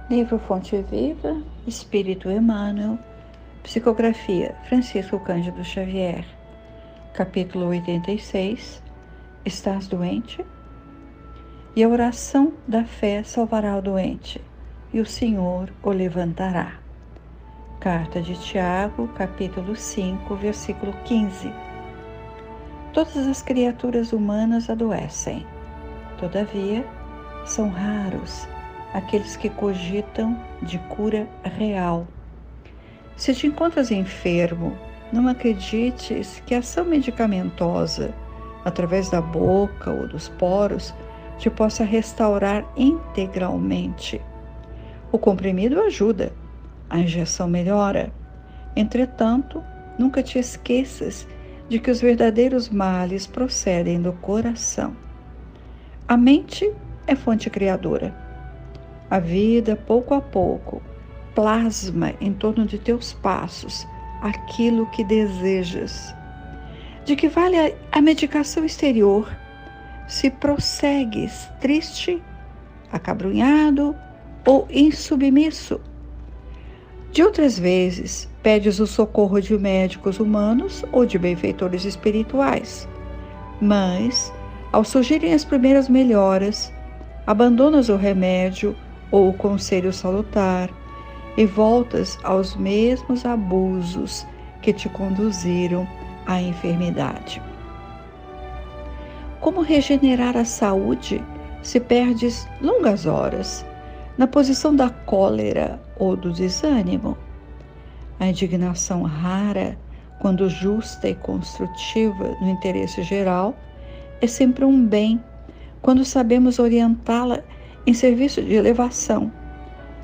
Livro Fonte Viva, Espírito Emmanuel, Psicografia Francisco Cândido Xavier, capítulo 86, Estás doente? E a oração da fé salvará o doente, e o Senhor o levantará. Carta de Tiago, capítulo 5, versículo 15. Todas as criaturas humanas adoecem. Todavia, são raros aqueles que cogitam de cura real. Se te encontras enfermo, não acredites que a ação medicamentosa, através da boca ou dos poros, te possa restaurar integralmente. O comprimido ajuda, a injeção melhora. Entretanto, nunca te esqueças de que os verdadeiros males procedem do coração. A mente é fonte criadora. A vida, pouco a pouco, plasma em torno de teus passos aquilo que desejas. De que vale a medicação exterior se prossegues triste, acabrunhado ou insubmisso? De outras vezes, pedes o socorro de médicos humanos ou de benfeitores espirituais, mas, ao surgirem as primeiras melhoras, abandonas o remédio ou o conselho salutar e voltas aos mesmos abusos que te conduziram à enfermidade. Como regenerar a saúde se perdes longas horas na posição da cólera ou do desânimo? A indignação rara, quando justa e construtiva no interesse geral, é sempre um bem, quando sabemos orientá-la em serviço de elevação.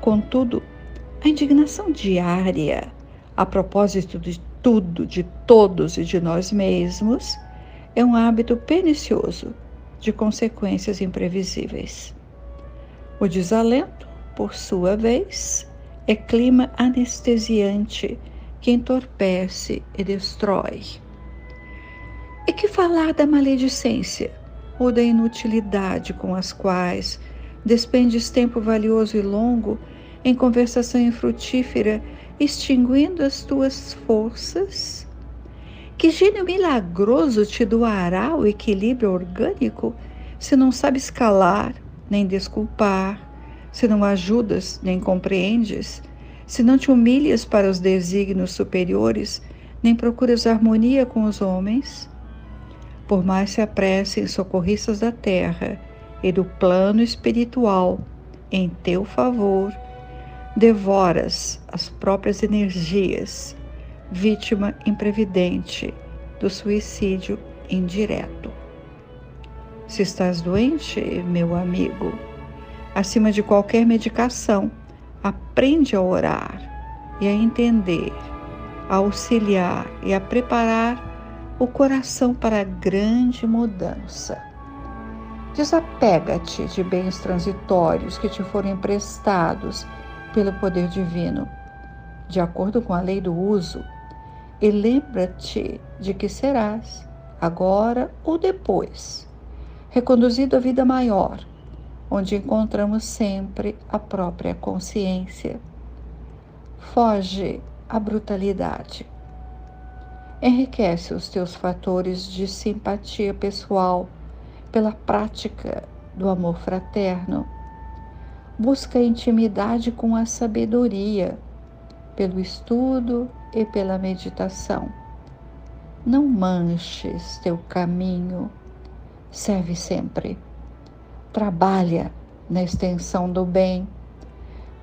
Contudo, a indignação diária, a propósito de tudo, de todos e de nós mesmos, é um hábito pernicioso, de consequências imprevisíveis. O desalento, por sua vez, é clima anestesiante que entorpece e destrói. E que falar da maledicência ou da inutilidade com as quais despendes tempo valioso e longo em conversação infrutífera, extinguindo as tuas forças? Que gênio milagroso te doará o equilíbrio orgânico se não sabes calar, nem desculpar, se não ajudas, nem compreendes, se não te humilhas para os desígnios superiores, nem procuras harmonia com os homens? Por mais se apressem socorristas da terra e do plano espiritual em teu favor, devoras as próprias energias, vítima imprevidente do suicídio indireto. Se estás doente, meu amigo, acima de qualquer medicação, aprende a orar e a entender, a auxiliar e a preparar o coração para a grande mudança. Desapega-te de bens transitórios que te foram emprestados pelo poder divino, de acordo com a lei do uso, e lembra-te de que serás, agora ou depois, reconduzido à vida maior, onde encontramos sempre a própria consciência. Foge à brutalidade. Enriquece os teus fatores de simpatia pessoal pela prática do amor fraterno. Busca intimidade com a sabedoria, pelo estudo e pela meditação. Não manches teu caminho, serve sempre. Trabalha na extensão do bem.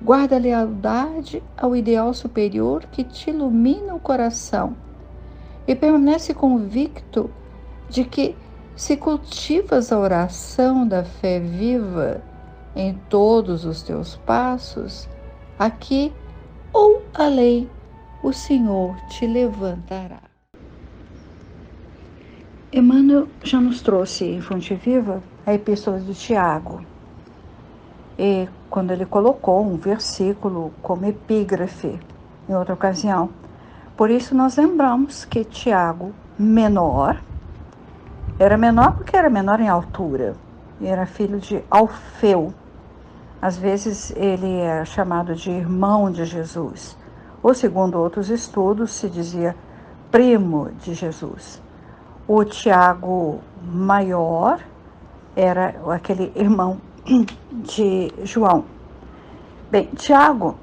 Guarda a lealdade ao ideal superior que te ilumina o coração e permanece convicto de que, se cultivas a oração da fé viva em todos os teus passos, aqui ou além, o Senhor te levantará. Emmanuel já nos trouxe em Fonte Viva a Epístola de Tiago. E quando ele colocou um versículo como epígrafe em outra ocasião. Por isso nós lembramos que Tiago, menor, era menor porque era menor em altura, e era filho de Alfeu. Às vezes ele é chamado de irmão de Jesus, ou segundo outros estudos, se dizia primo de Jesus. O Tiago maior era aquele irmão de João. Bem, Tiago,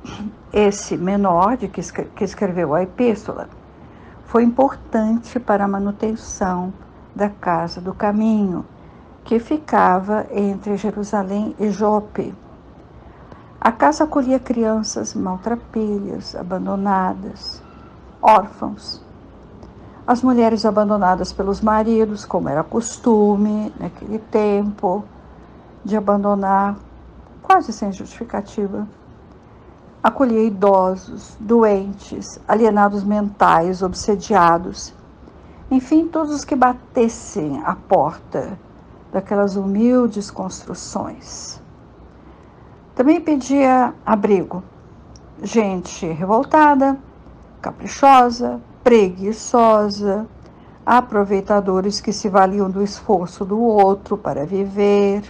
esse menor que escreveu a epístola, foi importante para a manutenção da casa do caminho, que ficava entre Jerusalém e Jope. A casa acolhia crianças maltrapilhas, abandonadas, órfãos. As mulheres abandonadas pelos maridos, como era costume naquele tempo, de abandonar quase sem justificativa. Acolhia idosos, doentes, alienados mentais, obsediados. Enfim, todos os que batessem à porta daquelas humildes construções. Também pedia abrigo. Gente revoltada, caprichosa, preguiçosa, aproveitadores que se valiam do esforço do outro para viver.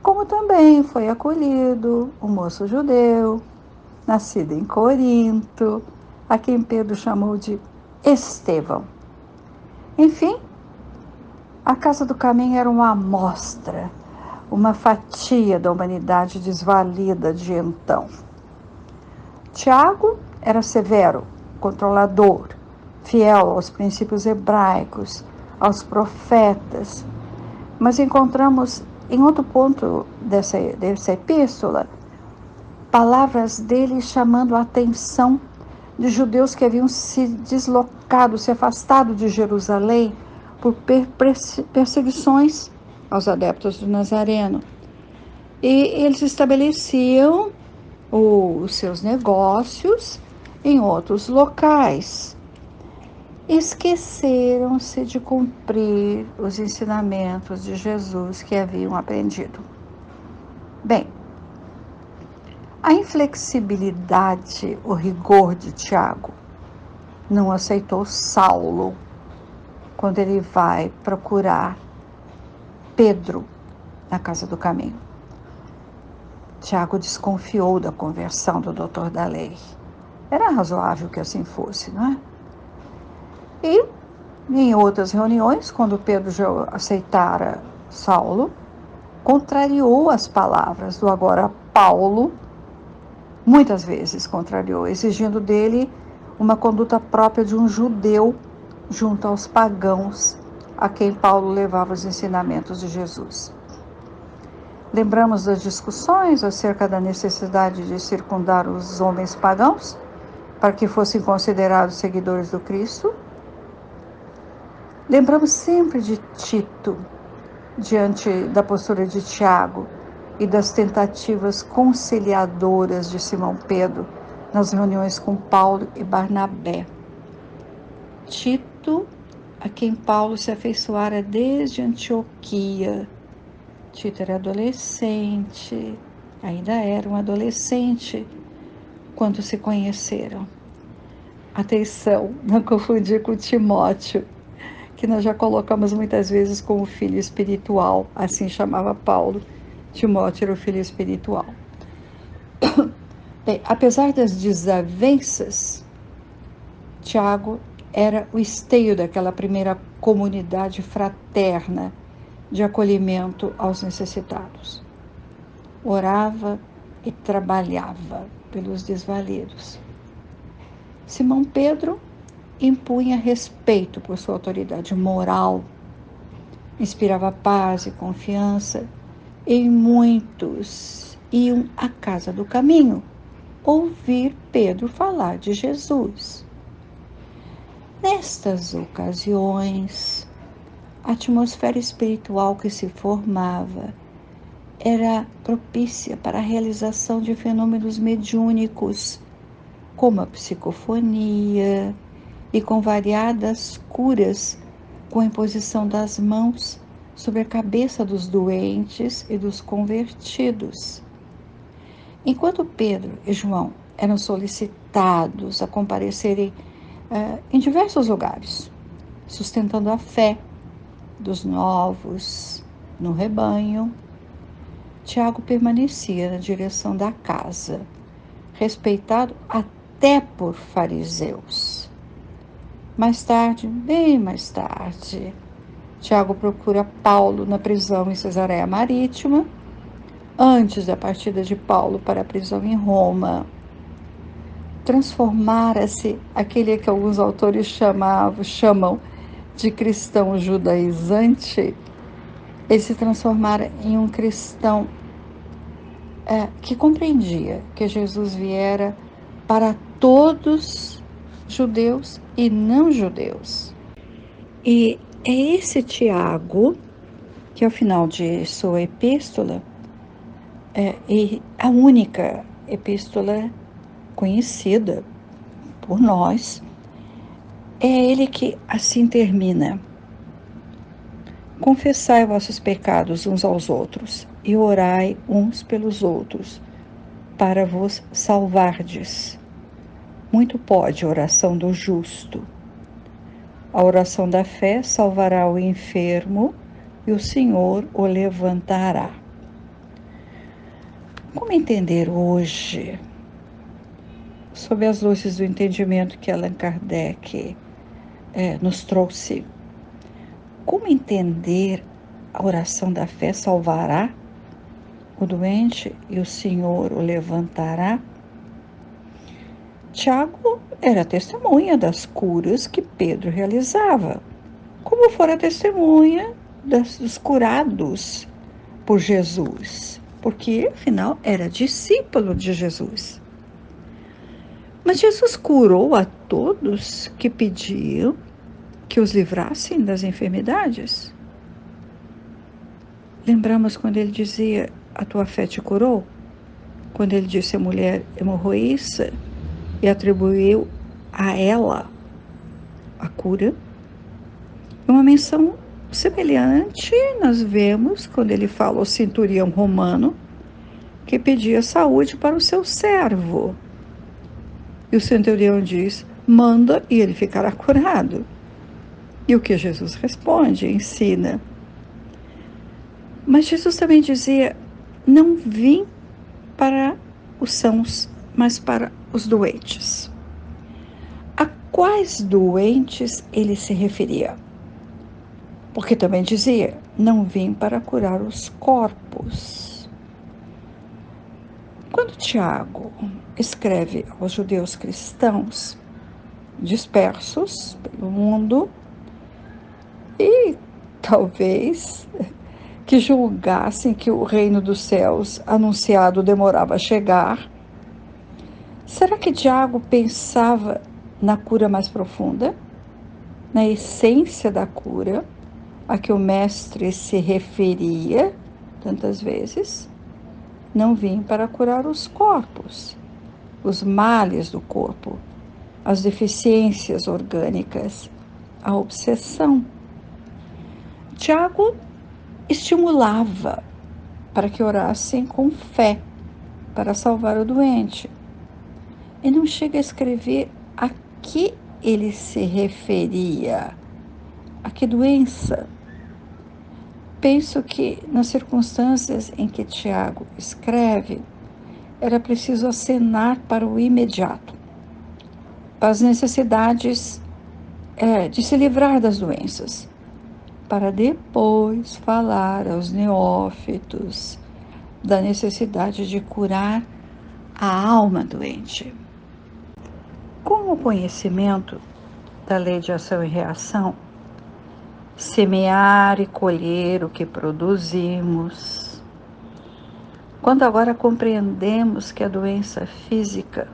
Como também foi acolhido o moço judeu, nascido em Corinto, a quem Pedro chamou de Estevão. Enfim, a Casa do Caminho era uma amostra, uma fatia da humanidade desvalida de então. Tiago era severo, controlador, fiel aos princípios hebraicos, aos profetas, mas encontramos em outro ponto dessa epístola palavras dele chamando a atenção de judeus que haviam se deslocado, se afastado de Jerusalém por perseguições aos adeptos do Nazareno. E eles estabeleciam os seus negócios em outros locais. Esqueceram-se de cumprir os ensinamentos de Jesus que haviam aprendido. Bem, a inflexibilidade, o rigor de Tiago não aceitou Saulo quando ele vai procurar Pedro na Casa do Caminho. Tiago desconfiou da conversão do doutor da lei. Era razoável que assim fosse, não é? E em outras reuniões, quando Pedro já aceitara Saulo, contrariou as palavras do agora Paulo, muitas vezes contrariou, exigindo dele uma conduta própria de um judeu junto aos pagãos a quem Paulo levava os ensinamentos de Jesus. Lembramos das discussões acerca da necessidade de circundar os homens pagãos para que fossem considerados seguidores do Cristo. Lembramos sempre de Tito, diante da postura de Tiago e das tentativas conciliadoras de Simão Pedro nas reuniões com Paulo e Barnabé. Tito, a quem Paulo se afeiçoara desde Antioquia. Tito era adolescente, ainda era um adolescente quando se conheceram. Atenção, não confundir com Timóteo, que nós já colocamos muitas vezes como filho espiritual, assim chamava Paulo. Timóteo era o filho espiritual. Bem, apesar das desavenças, Tiago era o esteio daquela primeira comunidade fraterna de acolhimento aos necessitados. Orava e trabalhava pelos desvalidos. Simão Pedro impunha respeito por sua autoridade moral, inspirava paz e confiança, e muitos iam à Casa do Caminho ouvir Pedro falar de Jesus. Nestas ocasiões, a atmosfera espiritual que se formava era propícia para a realização de fenômenos mediúnicos, como a psicofonia, e com variadas curas, com a imposição das mãos sobre a cabeça dos doentes e dos convertidos. Enquanto Pedro e João eram solicitados a comparecerem em diversos lugares, sustentando a fé dos novos no rebanho, Tiago permanecia na direção da casa, respeitado até por fariseus. Mais tarde, bem mais tarde, Tiago procura Paulo na prisão em Cesareia Marítima, antes da partida de Paulo para a prisão em Roma. Transformara-se aquele que alguns autores chamam de cristão judaizante. Ele se transformara em um cristão que compreendia que Jesus viera para todos, judeus e não judeus. E é esse Tiago que, ao final de sua epístola, é a única epístola conhecida por nós, é ele que assim termina: confessai vossos pecados uns aos outros e orai uns pelos outros, para vos salvardes. Muito pode a oração do justo. A oração da fé salvará o enfermo e o Senhor o levantará. Como entender hoje, sob as luzes do entendimento que Allan Kardec nos trouxe, como entender a oração da fé salvará o doente e o Senhor o levantará? Tiago era testemunha das curas que Pedro realizava, como fora testemunha dos curados por Jesus, porque, afinal, era discípulo de Jesus. Mas Jesus curou a todos que pediam que os livrassem das enfermidades. Lembramos quando ele dizia: a tua fé te curou? Quando ele disse à mulher hemorroíça e atribuiu a ela a cura. Uma menção semelhante nós vemos quando ele fala ao centurião romano que pedia saúde para o seu servo. E o centurião diz: manda e ele ficará curado. E o que Jesus responde, ensina. Mas Jesus também dizia: não vim para os sãos, mas para os doentes. A quais doentes ele se referia? Porque também dizia: não vim para curar os corpos. Quando Tiago escreve aos judeus cristãos dispersos pelo mundo e talvez que julgassem que o reino dos céus anunciado demorava a chegar, será que Tiago pensava na cura mais profunda, na essência da cura a que o mestre se referia tantas vezes? Não vim para curar os corpos, os males do corpo, as deficiências orgânicas, a obsessão. Tiago estimulava para que orassem com fé para salvar o doente. E não chega a escrever a que ele se referia, a que doença. Penso que nas circunstâncias em que Tiago escreve, era preciso acenar para o imediato, para as necessidades de se livrar das doenças, para depois falar aos neófitos da necessidade de curar a alma doente. Com o conhecimento da lei de ação e reação, semear e colher o que produzimos. Quando agora compreendemos que a doença física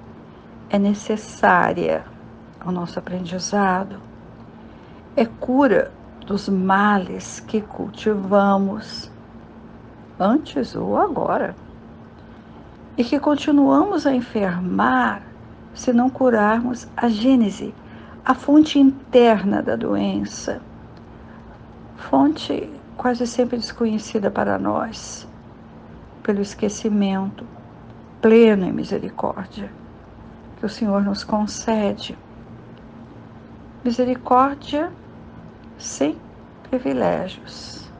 é necessária ao nosso aprendizado, é cura dos males que cultivamos antes ou agora, e que continuamos a enfermar se não curarmos a gênese, a fonte interna da doença, fonte quase sempre desconhecida para nós, pelo esquecimento pleno em misericórdia que o Senhor nos concede. Misericórdia sem privilégios.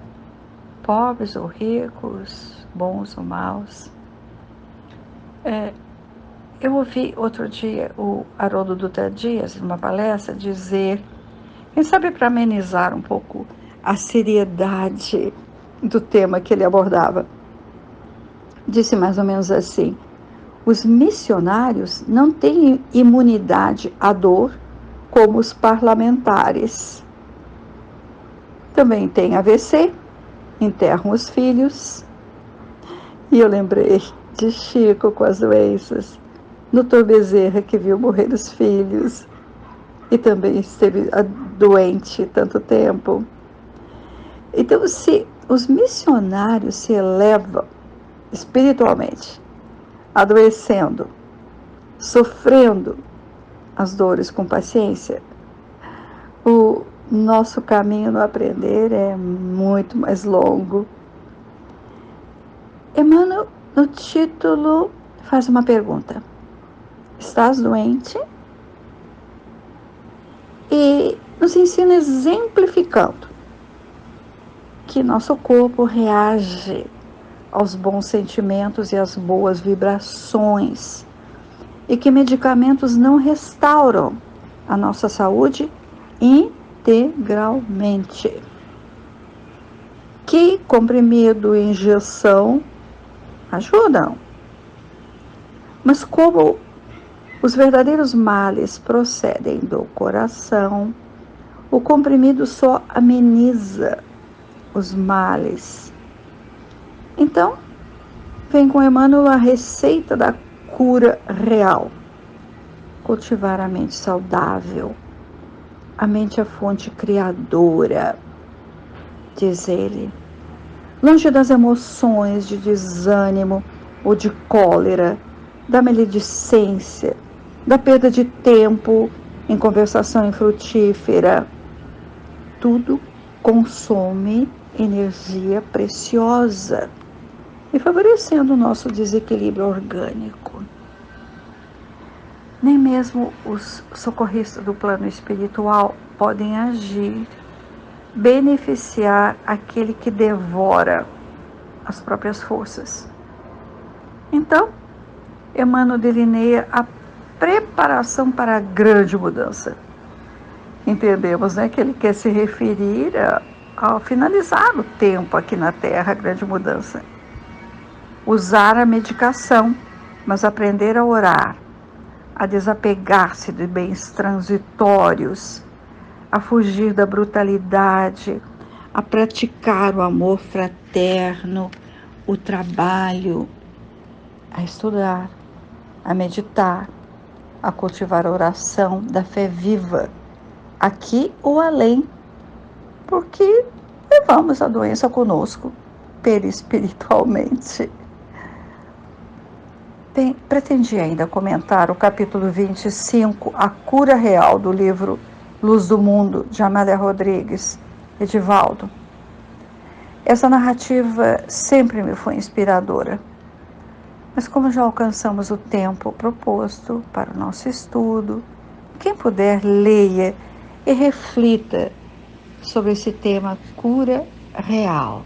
pobres ou ricos, bons ou maus. Eu ouvi outro dia o Haroldo Dutra Dias, numa palestra, dizer, quem sabe para amenizar um pouco a seriedade do tema que ele abordava, disse mais ou menos assim: os missionários não têm imunidade à dor como os parlamentares. Também tem AVC, enterram os filhos. E eu lembrei de Chico com as doenças, Dr. Bezerra, que viu morrer os filhos e também esteve doente tanto tempo. Então, se os missionários se elevam espiritualmente, adoecendo, sofrendo as dores com paciência, o nosso caminho no aprender é muito mais longo. Emmanuel, no título, faz uma pergunta: estás doente? E nos ensina exemplificando que nosso corpo reage aos bons sentimentos e às boas vibrações, e que medicamentos não restauram a nossa saúde integralmente. Que comprimido e injeção ajudam. Mas como os verdadeiros males procedem do coração, o comprimido só ameniza os males. Então, vem com Emmanuel a receita da cura real. Cultivar a mente saudável. A mente é a fonte criadora, diz ele. Longe das emoções de desânimo ou de cólera, da maledicência, da perda de tempo em conversação infrutífera. Tudo consome energia preciosa e favorecendo o nosso desequilíbrio orgânico. Nem mesmo os socorristas do plano espiritual podem agir, beneficiar aquele que devora as próprias forças. Então, Emmanuel delineia a preparação para a grande mudança. Entendemos, que ele quer se referir ao finalizar o tempo aqui na Terra, a grande mudança. Usar a medicação, mas aprender a orar, a desapegar-se de bens transitórios, a fugir da brutalidade, a praticar o amor fraterno, o trabalho, a estudar, a meditar, a cultivar a oração da fé viva, aqui ou além, porque levamos a doença conosco, perispiritualmente. Bem, pretendi ainda comentar o capítulo 25, A Cura Real, do livro Luz do Mundo, de Amália Rodrigues, Edivaldo. Essa narrativa sempre me foi inspiradora, mas como já alcançamos o tempo proposto para o nosso estudo, quem puder, leia e reflita sobre esse tema cura real.